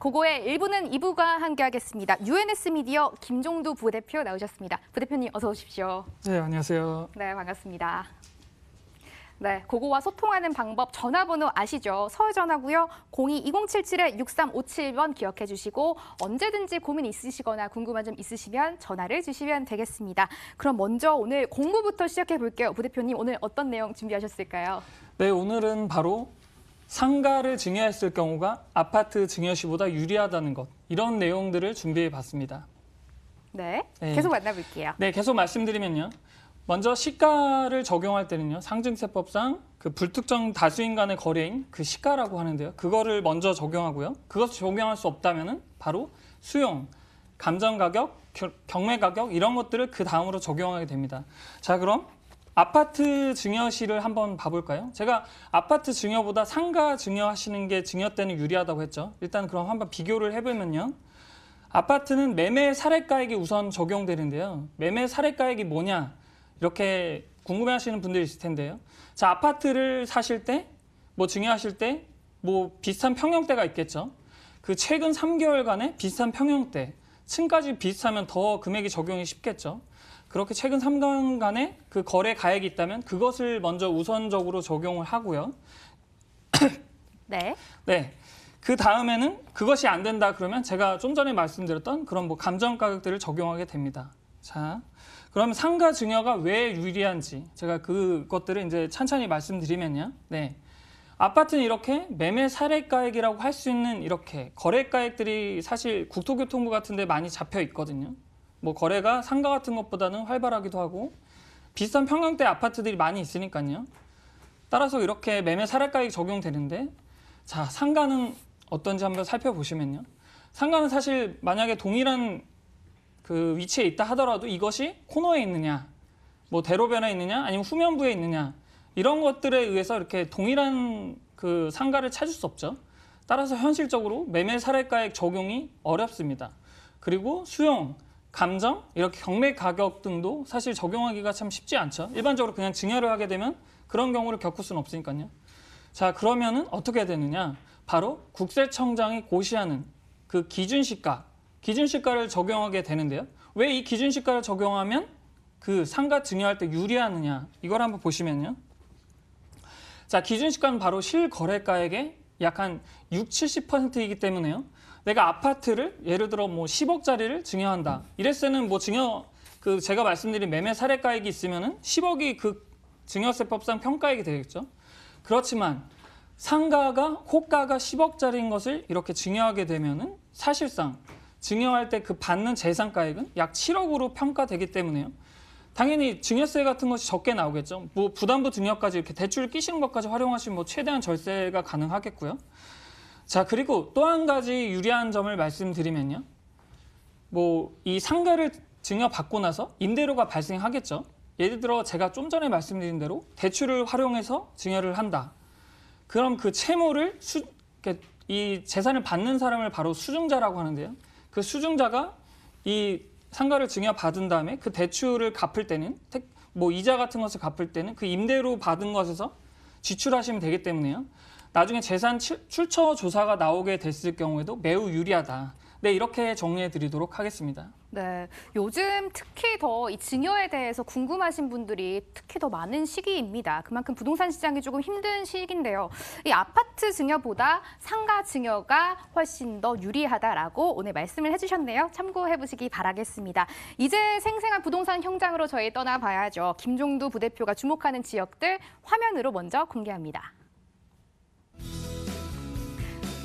고고의 1부는 2부가 함께하겠습니다. UNS 미디어 김종두 부대표 나오셨습니다. 부대표님 어서 오십시오. 네, 안녕하세요. 네, 반갑습니다. 네, 고고와 소통하는 방법 전화번호 아시죠? 서울 전화고요. 02-2077-6357번 기억해 주시고 언제든지 고민 있으시거나 궁금한 점 있으시면 전화를 주시면 되겠습니다. 그럼 먼저 오늘 공부부터 시작해 볼게요. 부대표님 오늘 어떤 내용 준비하셨을까요? 네, 오늘은 바로 상가를 증여했을 경우가 아파트 증여시보다 유리하다는 것, 이런 내용들을 준비해 봤습니다. 네, 계속 만나볼게요. 네, 계속 말씀드리면요. 먼저 시가를 적용할 때는요. 상증세법상 그 불특정 다수인 간의 거래인 그 시가라고 하는데요. 그거를 먼저 적용하고요. 그것을 적용할 수 없다면은 바로 수용, 감정가격, 경매가격 이런 것들을 그 다음으로 적용하게 됩니다. 자, 그럼 아파트 증여시를 한번 봐볼까요? 제가 아파트 증여보다 상가 증여하시는 게 증여 때는 유리하다고 했죠. 일단 그럼 한번 비교를 해보면요. 아파트는 매매 사례가액이 우선 적용되는데요. 매매 사례가액이 뭐냐? 이렇게 궁금해하시는 분들이 있을 텐데요. 자, 아파트를 사실 때, 증여하실 때, 비슷한 평형대가 있겠죠. 그 최근 3개월간의 비슷한 평형대, 층까지 비슷하면 더 금액이 적용이 쉽겠죠. 그렇게 최근 3개월간의 그 거래 가액이 있다면 그것을 먼저 우선적으로 적용을 하고요. 네. 네. 그 다음에는 그것이 안 된다 그러면 제가 좀 전에 말씀드렸던 그런 감정 가격들을 적용하게 됩니다. 자, 그러면 상가 증여가 왜 유리한지 제가 그것들을 이제 찬찬히 말씀드리면요. 네. 아파트는 이렇게 매매 사례가액이라고 할 수 있는 이렇게 거래가액들이 사실 국토교통부 같은 데 많이 잡혀 있거든요. 거래가 상가 같은 것보다는 활발하기도 하고 비슷한 평형대 아파트들이 많이 있으니까요. 따라서 이렇게 매매 사례가액이 적용되는데 자, 상가는 어떤지 한번 살펴보시면요. 상가는 사실 만약에 동일한 그 위치에 있다 하더라도 이것이 코너에 있느냐, 대로변에 있느냐, 아니면 후면부에 있느냐 이런 것들에 의해서 이렇게 동일한 그 상가를 찾을 수 없죠. 따라서 현실적으로 매매 사례가액 적용이 어렵습니다. 그리고 수용, 감정, 이렇게 경매 가격 등도 사실 적용하기가 참 쉽지 않죠. 일반적으로 그냥 증여를 하게 되면 그런 경우를 겪을 수는 없으니까요. 자, 그러면은 어떻게 해야 되느냐? 바로 국세청장이 고시하는 그 기준시가를 적용하게 되는데요. 왜 이 기준시가를 적용하면 그 상가 증여할 때 유리하느냐? 이걸 한번 보시면요. 자, 기준시가는 바로 실거래가액의 약 한 60~70%이기 때문에요. 내가 아파트를 예를 들어 10억짜리를 증여한다. 이랬을 때는 제가 말씀드린 매매 사례가액이 있으면은 10억이 그 증여세법상 평가액이 되겠죠. 그렇지만 상가가 호가가 10억짜리인 것을 이렇게 증여하게 되면은 사실상 증여할 때 그 받는 재산가액은 약 7억으로 평가되기 때문에요. 당연히 증여세 같은 것이 적게 나오겠죠. 부담부 증여까지 이렇게 대출 끼시는 것까지 활용하시면 최대한 절세가 가능하겠고요. 자, 그리고 또 한 가지 유리한 점을 말씀드리면요. 이 상가를 증여받고 나서 임대료가 발생하겠죠. 예를 들어 제가 좀 전에 말씀드린 대로 대출을 활용해서 증여를 한다. 그럼 그 채무를 이 재산을 받는 사람을 바로 수증자라고 하는데요. 그 수증자가 이 상가를 증여받은 다음에 그 대출을 갚을 때는 이자 같은 것을 갚을 때는 그 임대료 받은 것에서 지출하시면 되기 때문에요. 나중에 재산 출처 조사가 나오게 됐을 경우에도 매우 유리하다. 네, 이렇게 정리해 드리도록 하겠습니다. 네, 요즘 특히 더 이 증여에 대해서 궁금하신 분들이 특히 더 많은 시기입니다. 그만큼 부동산 시장이 조금 힘든 시기인데요. 이 아파트 증여보다 상가 증여가 훨씬 더 유리하다라고 오늘 말씀을 해주셨네요. 참고해 보시기 바라겠습니다. 이제 생생한 부동산 현장으로 저희 떠나봐야죠. 김종두 부대표가 주목하는 지역들 화면으로 먼저 공개합니다.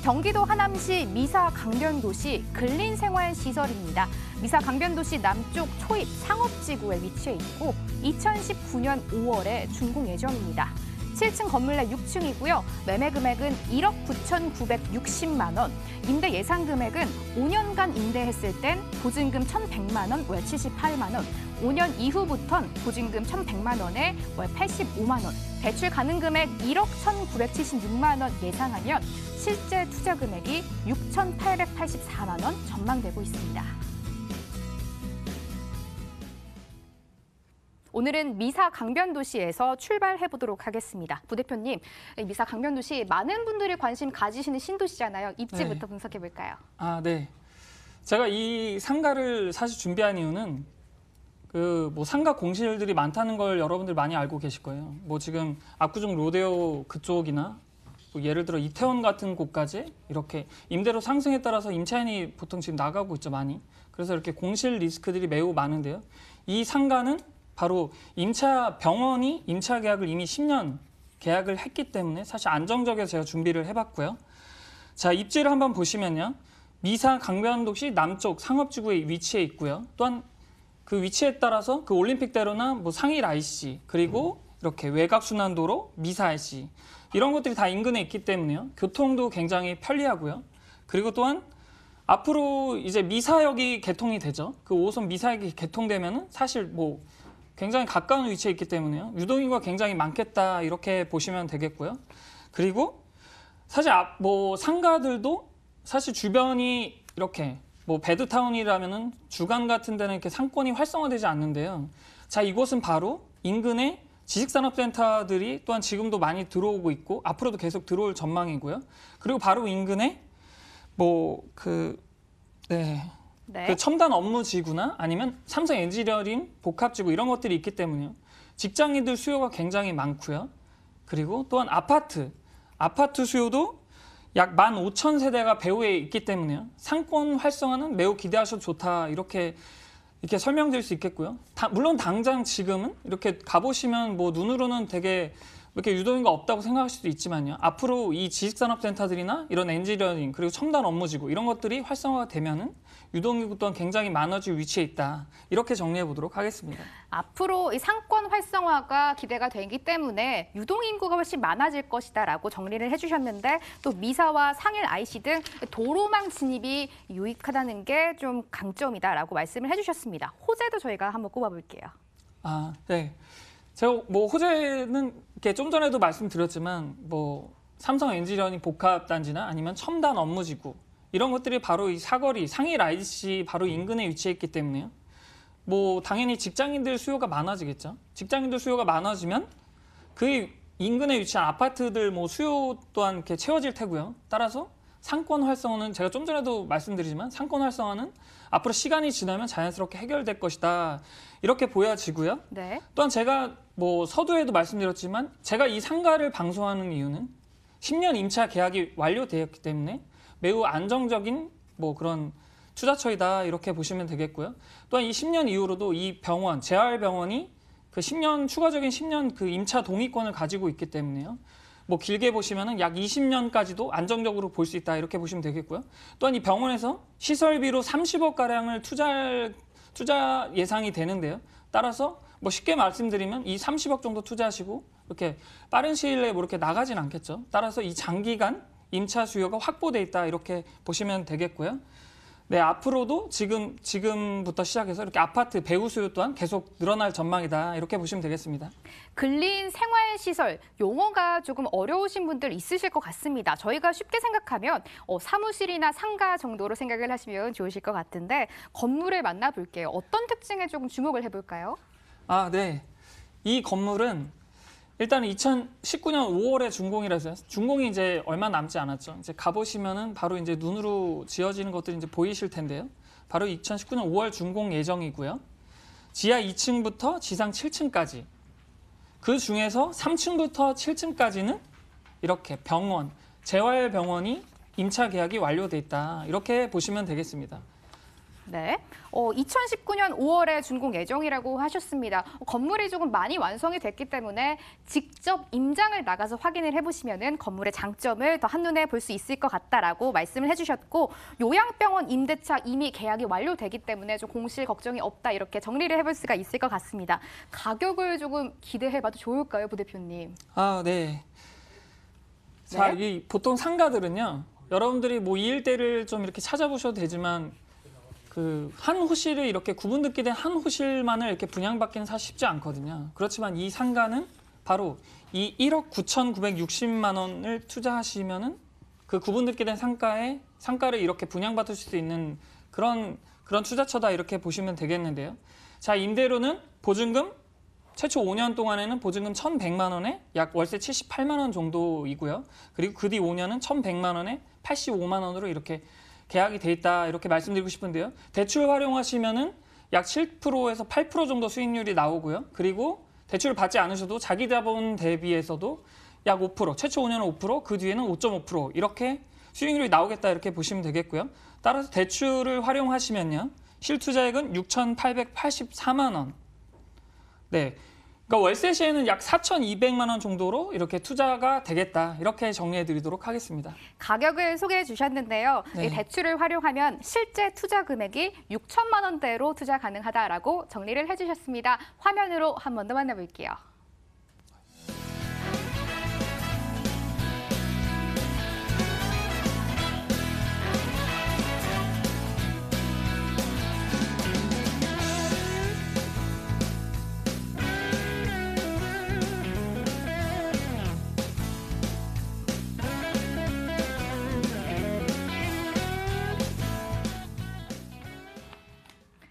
경기도 하남시 미사 강변도시 근린생활시설입니다. 미사 강변도시 남쪽 초입 상업지구에 위치해 있고 2019년 5월에 준공 예정입니다. 7층 건물 내 6층이고요. 매매 금액은 1억 9,960만 원, 임대 예상 금액은 5년간 임대했을 땐 보증금 1,100만 원, 월 78만 원, 5년 이후부턴 보증금 1,100만 원에 월 85만 원, 대출 가능 금액 1억 1,976만 원 예상하면 실제 투자 금액이 6,884만 원 전망되고 있습니다. 오늘은 미사 강변도시에서 출발해 보도록 하겠습니다. 부대표님, 미사 강변도시 많은 분들이 관심 가지시는 신도시잖아요. 입지부터 분석해 볼까요? 네. 제가 이 상가를 사실 준비한 이유는 뭐 상가 공실들이 많다는 걸 여러분들 많이 알고 계실 거예요. 뭐 지금 압구정 로데오 그쪽이나 뭐 예를 들어 이태원 같은 곳까지 이렇게 임대료 상승에 따라서 임차인이 보통 지금 나가고 있죠, 많이. 그래서 이렇게 공실 리스크들이 매우 많은데요. 이 상가는 바로 병원이 임차 계약을 이미 10년 계약을 했기 때문에 사실 안정적이어서 제가 준비를 해봤고요. 자, 입지를 한번 보시면요. 미사 강변도시 남쪽 상업지구에 위치해 있고요. 또한 그 위치에 따라서 그 올림픽대로나 뭐 상일 IC 그리고 이렇게 외곽순환도로 미사 IC 이런 것들이 다 인근에 있기 때문에요. 교통도 굉장히 편리하고요. 그리고 또한 앞으로 이제 미사역이 개통이 되죠. 그 5호선 미사역이 개통되면은 사실 뭐 굉장히 가까운 위치에 있기 때문에요. 유동인구가 굉장히 많겠다 이렇게 보시면 되겠고요. 그리고 사실 뭐 상가들도 사실 주변이 이렇게 뭐 베드타운이라면은 주간 같은 데는 이렇게 상권이 활성화되지 않는데요. 자, 이곳은 바로 인근에 지식산업센터들이 또한 지금도 많이 들어오고 있고 앞으로도 계속 들어올 전망이고요. 그리고 바로 인근에 그 첨단 업무지구나 아니면 삼성 엔지니어링 복합지구 이런 것들이 있기 때문에요. 직장인들 수요가 굉장히 많고요. 그리고 또한 아파트 수요도 약 15,000세대가 배후에 있기 때문에요. 상권 활성화는 매우 기대하셔도 좋다 이렇게 설명드릴 수 있겠고요. 물론 당장 지금은 이렇게 가보시면 뭐 눈으로는 되게 이렇게 유동인구가 없다고 생각할 수도 있지만요. 앞으로 이 지식산업센터들이나 이런 엔지니어링 그리고 첨단 업무지구 이런 것들이 활성화가 되면은 유동인구 또한 굉장히 많아질 위치에 있다. 이렇게 정리해 보도록 하겠습니다. 앞으로 이 상권 활성화가 기대가 되기 때문에 유동인구가 훨씬 많아질 것이다라고 정리를 해주셨는데 또 미사와 상일 IC 등 도로망 진입이 유익하다는 게 좀 강점이다라고 말씀을 해주셨습니다. 호재도 저희가 한번 꼽아볼게요. 네. 제가 뭐 호재는 이렇게 좀 전에도 말씀드렸지만 뭐 삼성 엔지니어링 복합단지나 아니면 첨단 업무지구 이런 것들이 바로 이 사거리 상일 IC 바로 인근에 위치해 있기 때문에요. 뭐 당연히 직장인들 수요가 많아지겠죠. 직장인들 수요가 많아지면 그 인근에 위치한 아파트들 뭐 수요 또한 이렇게 채워질 테고요. 따라서 상권 활성화는 제가 좀 전에도 말씀드리지만 상권 활성화는 앞으로 시간이 지나면 자연스럽게 해결될 것이다. 이렇게 보여지고요. 네. 또한 제가 뭐 서두에도 말씀드렸지만 제가 이 상가를 방송하는 이유는 10년 임차 계약이 완료되었기 때문에 매우 안정적인 뭐 그런 투자처이다 이렇게 보시면 되겠고요. 또한 이 10년 이후로도 이 병원, 재활병원이 그 10년 추가적인 10년 그 임차 동의권을 가지고 있기 때문에요. 뭐 길게 보시면은 약 20년까지도 안정적으로 볼 수 있다 이렇게 보시면 되겠고요. 또한 이 병원에서 시설비로 30억 가량을 투자 예상이 되는데요. 따라서 뭐 쉽게 말씀드리면 이 30억 정도 투자하시고 이렇게 빠른 시일 내에 뭐 이렇게 나가진 않겠죠. 따라서 이 장기간 임차 수요가 확보돼 있다 이렇게 보시면 되겠고요. 네, 앞으로도 지금부터 시작해서 이렇게 아파트 배후 수요 또한 계속 늘어날 전망이다 이렇게 보시면 되겠습니다. 근린 생활시설 용어가 조금 어려우신 분들 있으실 것 같습니다. 저희가 쉽게 생각하면 사무실이나 상가 정도로 생각을 하시면 좋으실 것 같은데 건물을 만나볼게요. 어떤 특징에 조금 주목을 해볼까요? 네. 이 건물은 일단 2019년 5월에 준공이라서 준공이 이제 얼마 남지 않았죠. 이제 가보시면은 바로 이제 눈으로 지어지는 것들이 이제 보이실 텐데요. 바로 2019년 5월 준공 예정이고요. 지하 2층부터 지상 7층까지. 그 중에서 3층부터 7층까지는 이렇게 병원, 재활병원이 임차 계약이 완료돼 있다. 이렇게 보시면 되겠습니다. 네, 2019년 5월에 준공 예정이라고 하셨습니다. 건물이 조금 많이 완성이 됐기 때문에 직접 임장을 나가서 확인을 해보시면 건물의 장점을 더 한눈에 볼 수 있을 것 같다라고 말씀을 해주셨고 요양병원 임대차 이미 계약이 완료되기 때문에 좀 공실 걱정이 없다 이렇게 정리를 해볼 수가 있을 것 같습니다. 가격을 조금 기대해봐도 좋을까요, 부대표님? 네. 자, 이 보통 상가들은요. 여러분들이 뭐 이 일대를 좀 이렇게 찾아보셔도 되지만 그 한 호실을 이렇게 구분듣게 된 한 호실만을 이렇게 분양받기는 사실 쉽지 않거든요. 그렇지만 이 상가는 바로 이 1억 9,960만 원을 투자하시면은 그 구분듣게 된 상가를 이렇게 분양받을 수 있는 그런 투자처다 이렇게 보시면 되겠는데요. 자, 임대료는 보증금 최초 5년 동안에는 보증금 1,100만 원에 약 월세 78만 원 정도이고요. 그리고 그 뒤 5년은 1,100만 원에 85만 원으로 이렇게 계약이 돼 있다 이렇게 말씀드리고 싶은데요. 대출 활용하시면은 약 7%에서 8% 정도 수익률이 나오고요. 그리고 대출을 받지 않으셔도 자기 자본 대비해서도 약 5%, 최초 5년은 5%, 그 뒤에는 5.5% 이렇게 수익률이 나오겠다 이렇게 보시면 되겠고요. 따라서 대출을 활용하시면요. 실투자액은 6,884만 원. 네. 그러니까 월세 시에는 약 4,200만 원 정도로 이렇게 투자가 되겠다. 이렇게 정리해 드리도록 하겠습니다. 가격을 소개해 주셨는데요. 네. 이 대출을 활용하면 실제 투자 금액이 6천만 원대로 투자 가능하다라고 정리를 해주셨습니다. 화면으로 한 번 더 만나볼게요.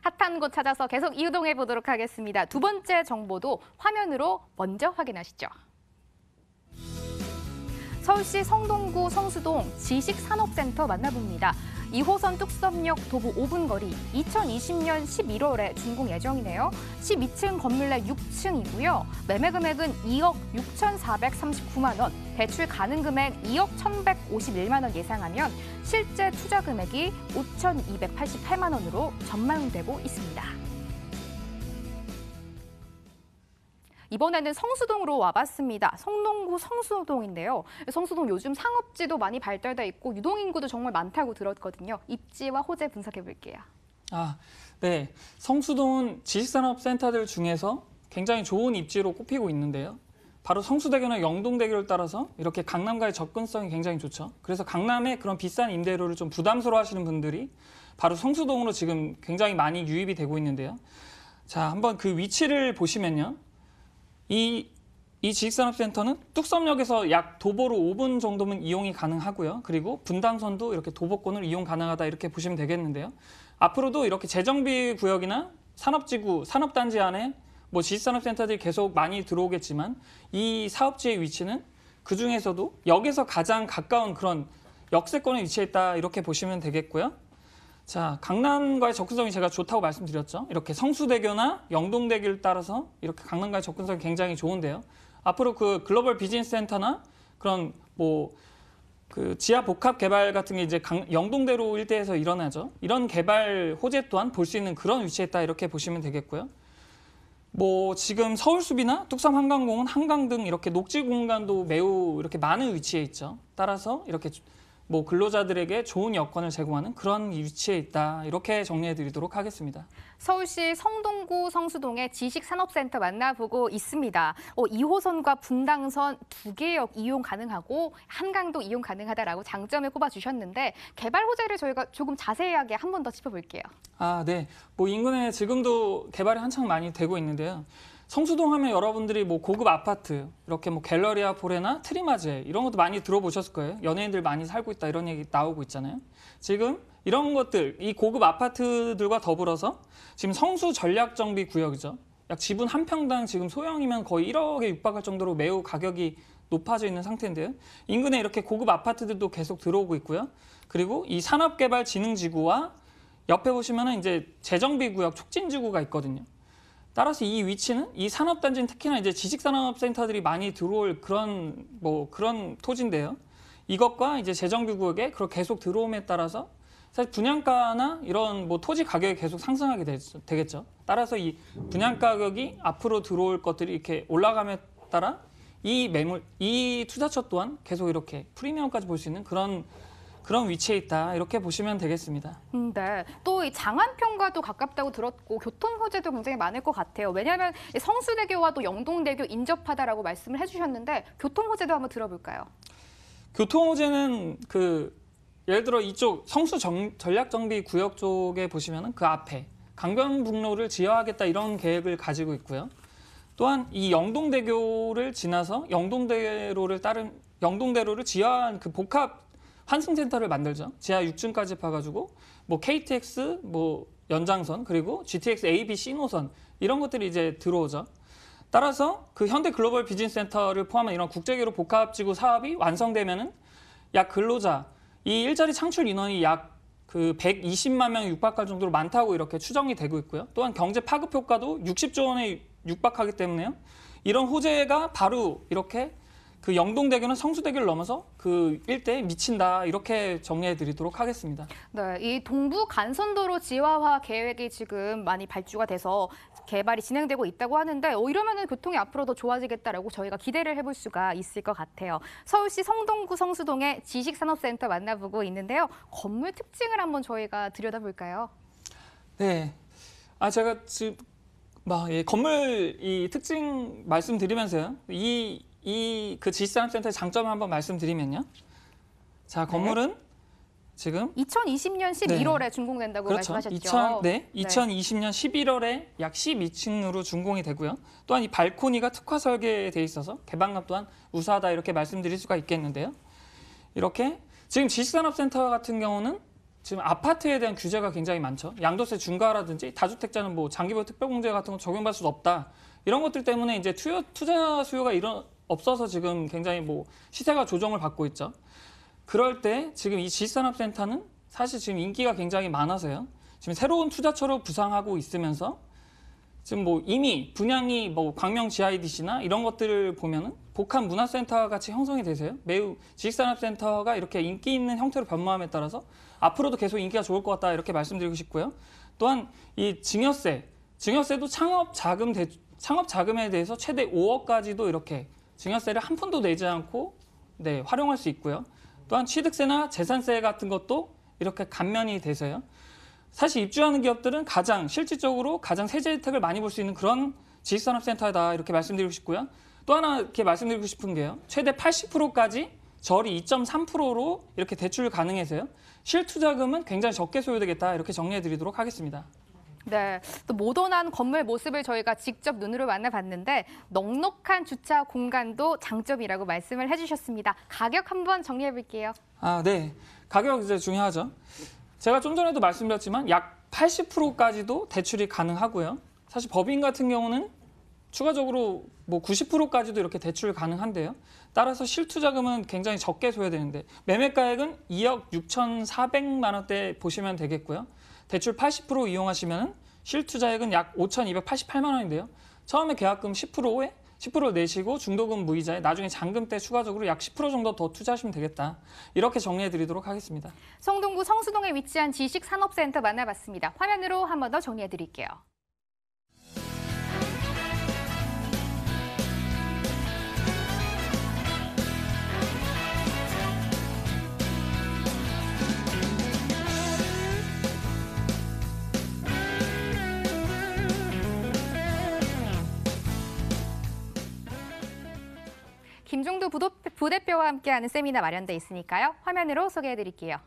핫한 곳 찾아서 계속 이동해 보도록 하겠습니다. 두 번째 정보도 화면으로 먼저 확인하시죠. 서울시 성동구 성수동 지식산업센터 만나봅니다. 2호선 뚝섬역 도보 5분 거리 2020년 11월에 준공 예정이네요. 12층 건물 내 6층이고요. 매매 금액은 2억 6,439만 원, 대출 가능 금액 2억 1,151만 원 예상하면 실제 투자 금액이 5,288만 원으로 전망되고 있습니다. 이번에는 성수동으로 와봤습니다. 성동구 성수동인데요. 성수동 요즘 상업지도 많이 발달돼 있고 유동인구도 정말 많다고 들었거든요. 입지와 호재 분석해 볼게요. 네. 성수동은 지식산업센터들 중에서 굉장히 좋은 입지로 꼽히고 있는데요. 바로 성수대교나 영동대교를 따라서 이렇게 강남과의 접근성이 굉장히 좋죠. 그래서 강남의 그런 비싼 임대료를 좀 부담스러워 하시는 분들이 바로 성수동으로 지금 굉장히 많이 유입이 되고 있는데요. 자, 한번 그 위치를 보시면요. 이 지식산업센터는 뚝섬역에서 약 도보로 5분 정도면 이용이 가능하고요. 그리고 분당선도 이렇게 도보권을 이용 가능하다 이렇게 보시면 되겠는데요. 앞으로도 이렇게 재정비 구역이나 산업지구, 산업단지 안에 뭐 지식산업센터들이 계속 많이 들어오겠지만 이 사업지의 위치는 그중에서도 역에서 가장 가까운 그런 역세권에 위치해 있다 이렇게 보시면 되겠고요. 자, 강남과의 접근성이 제가 좋다고 말씀드렸죠. 이렇게 성수대교나 영동대교를 따라서 이렇게 강남과의 접근성이 굉장히 좋은데요. 앞으로 그 글로벌 비즈니스 센터나 그런 뭐 그 지하 복합 개발 같은 게 이제 영동대로 일대에서 일어나죠. 이런 개발 호재 또한 볼 수 있는 그런 위치에 있다 이렇게 보시면 되겠고요. 뭐 지금 서울숲이나 뚝섬 한강공원, 한강 등 이렇게 녹지 공간도 매우 이렇게 많은 위치에 있죠. 따라서 이렇게 뭐 근로자들에게 좋은 여건을 제공하는 그런 위치에 있다. 이렇게 정리해 드리도록 하겠습니다. 서울시 성동구 성수동의 지식산업센터 만나보고 있습니다. 2호선과 분당선 2개역 이용 가능하고 한강도 이용 가능하다라고 장점을 꼽아주셨는데 개발 호재를 저희가 조금 자세하게 한 번 더 짚어볼게요. 네. 뭐 인근에 지금도 개발이 한창 많이 되고 있는데요. 성수동 하면 여러분들이 뭐 고급 아파트, 이렇게 뭐 갤러리아 포레나 트리마제 이런 것도 많이 들어보셨을 거예요. 연예인들 많이 살고 있다 이런 얘기 나오고 있잖아요. 지금 이런 것들, 이 고급 아파트들과 더불어서 지금 성수 전략정비 구역이죠. 약 지분 한 평당 지금 소형이면 거의 1억에 육박할 정도로 매우 가격이 높아져 있는 상태인데요. 인근에 이렇게 고급 아파트들도 계속 들어오고 있고요. 그리고 이 산업개발진흥지구와 옆에 보시면은 이제 재정비구역 촉진지구가 있거든요. 따라서 이 위치는 이 산업단지는 특히나 이제 지식산업센터들이 많이 들어올 그런 토지인데요. 이것과 이제 재정비구역에 계속 들어옴에 따라서 사실 분양가나 이런 뭐 토지 가격이 계속 상승하게 되겠죠. 따라서 이 분양 가격이 앞으로 들어올 것들이 이렇게 올라감에 따라 이 투자처 또한 계속 이렇게 프리미엄까지 볼 수 있는 그런 위치에 있다 이렇게 보시면 되겠습니다. 네, 또 이 장안평과도 가깝다고 들었고 교통 호재도 굉장히 많을 것 같아요. 왜냐하면 성수대교와 또 영동대교 인접하다라고 말씀을 해주셨는데 교통 호재도 한번 들어볼까요? 교통 호재는 예를 들어 이쪽 성수 전략정비 구역 쪽에 보시면은 그 앞에 강변북로를 지어하겠다 이런 계획을 가지고 있고요. 또한 이 영동대교를 지나서 영동대로를 지하한 그 복합 환승센터를 만들죠. 지하 6층까지 파가지고 뭐 KTX 뭐 연장선 그리고 GTX A, B, C 노선 이런 것들이 이제 들어오죠. 따라서 그 현대 글로벌 비즈니스 센터를 포함한 이런 국제기업 복합지구 사업이 완성되면은 약 근로자 이 일자리 창출 인원이 약 그 120만 명에 육박할 정도로 많다고 이렇게 추정이 되고 있고요. 또한 경제 파급 효과도 60조 원에 육박하기 때문에요. 이런 호재가 바로 이렇게 그 영동대교는 성수대교를 넘어서 그 일대에 미친다 이렇게 정리해 드리도록 하겠습니다. 네, 이 동부 간선도로 지하화 계획이 지금 많이 발주가 돼서 개발이 진행되고 있다고 하는데 이러면은 교통이 앞으로 더 좋아지겠다라고 저희가 기대를 해볼 수가 있을 것 같아요. 서울시 성동구 성수동의 지식산업센터 만나보고 있는데요. 건물 특징을 한번 저희가 들여다볼까요? 네, 제가 지금 건물 이 특징 말씀드리면서요. 그 지식산업센터의 장점을 한번 말씀드리면요. 자, 건물은 지금 2020년 11월에 준공된다고 그렇죠. 말씀하셨죠. 2020년 11월에 약 12층으로 준공이 되고요. 또한 이 발코니가 특화 설계돼 있어서 개방감 또한 우수하다 이렇게 말씀드릴 수가 있겠는데요. 이렇게 지금 지식산업센터 같은 경우는 지금 아파트에 대한 규제가 굉장히 많죠. 양도세 중과라든지 다주택자는 뭐 장기보유 특별공제 같은 거 적용받을 수 없다. 이런 것들 때문에 이제 투자 수요가 없어서 지금 굉장히 뭐 시세가 조정을 받고 있죠. 그럴 때 지금 이 지식산업센터는 사실 지금 인기가 굉장히 많아서요. 지금 새로운 투자처로 부상하고 있으면서 지금 뭐 이미 분양이 뭐 광명 GIDC나 이런 것들을 보면은 복합 문화센터 같이 형성이 되세요. 매우 지식산업센터가 이렇게 인기 있는 형태로 변모함에 따라서 앞으로도 계속 인기가 좋을 것 같다 이렇게 말씀드리고 싶고요. 또한 이 증여세도 창업 자금에 대해서 최대 5억까지도 이렇게 증여세를 한 푼도 내지 않고 활용할 수 있고요. 또한 취득세나 재산세 같은 것도 이렇게 감면이 돼서요. 사실 입주하는 기업들은 실질적으로 가장 세제 혜택을 많이 볼 수 있는 그런 지식산업센터다 이렇게 말씀드리고 싶고요. 또 하나 이렇게 말씀드리고 싶은 게요. 최대 80%까지 절이 2.3%로 이렇게 대출 가능해서요. 실투자금은 굉장히 적게 소요되겠다 이렇게 정리해 드리도록 하겠습니다. 네, 또 모던한 건물 모습을 저희가 직접 눈으로 만나봤는데 넉넉한 주차 공간도 장점이라고 말씀을 해주셨습니다. 가격 한번 정리해 볼게요. 네. 가격 이제 중요하죠. 제가 좀 전에도 말씀드렸지만 약 80%까지도 대출이 가능하고요. 사실 법인 같은 경우는 추가적으로 뭐 90%까지도 이렇게 대출 가능한데요. 따라서 실투자금은 굉장히 적게 소요되는데 매매가액은 2억 6,400만 원대 보시면 되겠고요. 대출 80% 이용하시면 실투자액은 약 5,288만 원인데요. 처음에 계약금 10% 내시고 중도금 무이자에 나중에 잔금 때 추가적으로 약 10% 정도 더 투자하시면 되겠다. 이렇게 정리해 드리도록 하겠습니다. 성동구 성수동에 위치한 지식산업센터 만나봤습니다. 화면으로 한 번 더 정리해 드릴게요. 김종두 부대표와 함께하는 세미나 마련돼 있으니까요. 화면으로 소개해 드릴게요.